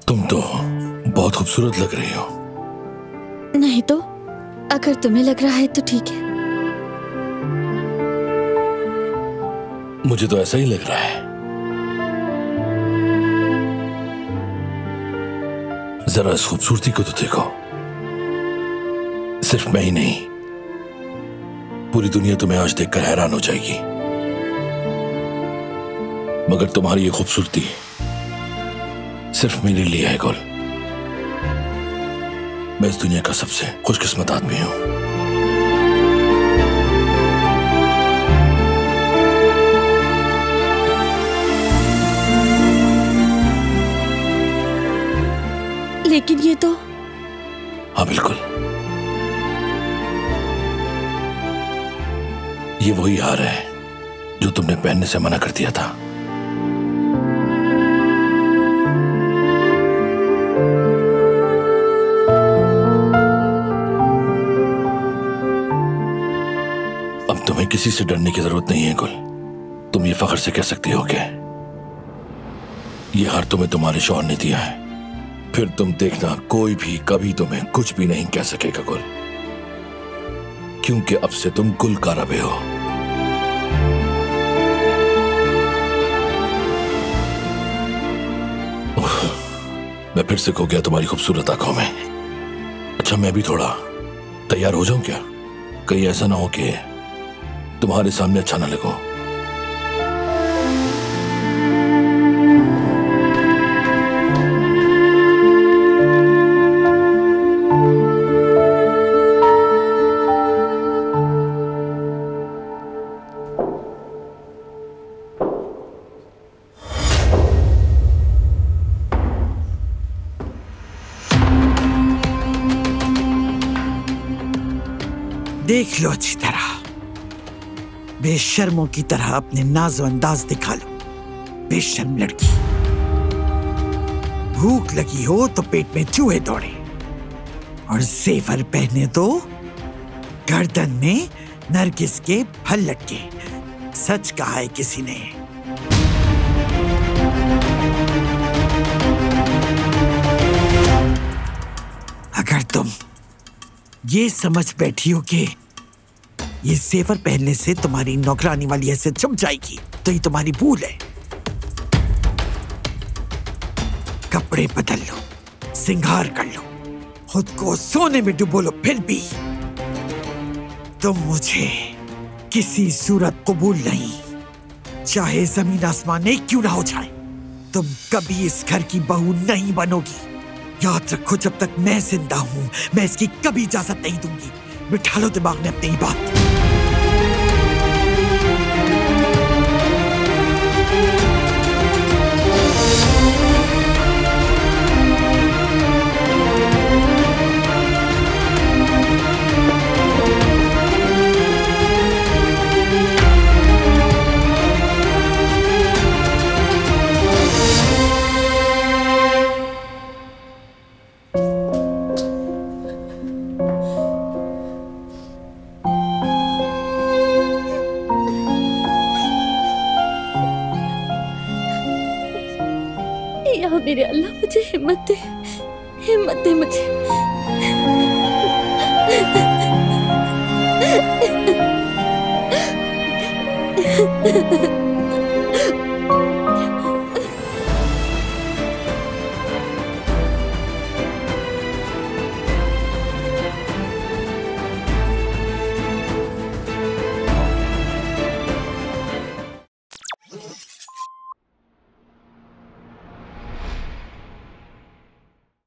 तुम तो बहुत खूबसूरत लग रही हो। नहीं तो अगर तुम्हें लग रहा है तो ठीक है। मुझे तो ऐसा ही लग रहा है। जरा इस खूबसूरती को तो देखो। सिर्फ मैं ही नहीं, पूरी दुनिया तुम्हें आज देखकर हैरान हो जाएगी। मगर तुम्हारी ये खूबसूरती सिर्फ मेरे लिए है गुल। मैं इस दुनिया का सबसे खुशकिस्मत आदमी हूं। लेकिन ये तो। हाँ बिल्कुल, ये वही हार है जो तुमने पहनने से मना कर दिया था। अब तुम्हें किसी से डरने की जरूरत नहीं है गुल। तुम ये फख्र से कह सकती हो कि ये हार तुम्हें तुम्हारे शौहर ने दिया है। फिर तुम देखना, कोई भी कभी तुम्हें कुछ भी नहीं कह सकेगा गुल, क्योंकि अब से तुम गुल का रबे हो। मैं फिर से खो गया तुम्हारी खूबसूरत आंखों में। अच्छा, मैं भी थोड़ा तैयार हो जाऊं क्या? कहीं ऐसा ना हो कि तुम्हारे सामने अच्छा ना लगो। देख लो अच्छी तरह, बेशर्मों की तरह अपने नाजो अंदाज दिखा लो। बेशर्म लड़की, भूख लगी हो तो पेट में चूहे दौड़े और जेवर पहने तो गर्दन में नरगिस के फल लटके। सच कहा है किसी ने। अगर तुम ये समझ बैठी हो कि ये जेवर पहनने से तुम्हारी नौकरानी वाली हैसियत छुप जाएगी, तो ये तुम्हारी भूल है। कपड़े बदल लो, सिंगार कर लो, खुद को सोने में डुबो लो, फिर भी तुम मुझे किसी सूरत कबूल नहीं। चाहे जमीन आसमान एक क्यों ना हो जाए, तुम कभी इस घर की बहू नहीं बनोगी। याद रखो, जब तक मैं जिंदा हूं, मैं इसकी कभी इजाजत नहीं दूंगी। बिठा लो दिमाग में अपनी बात। मेरे अल्लाह, मुझे हिम्मत दे, हिम्मत दे मुझे।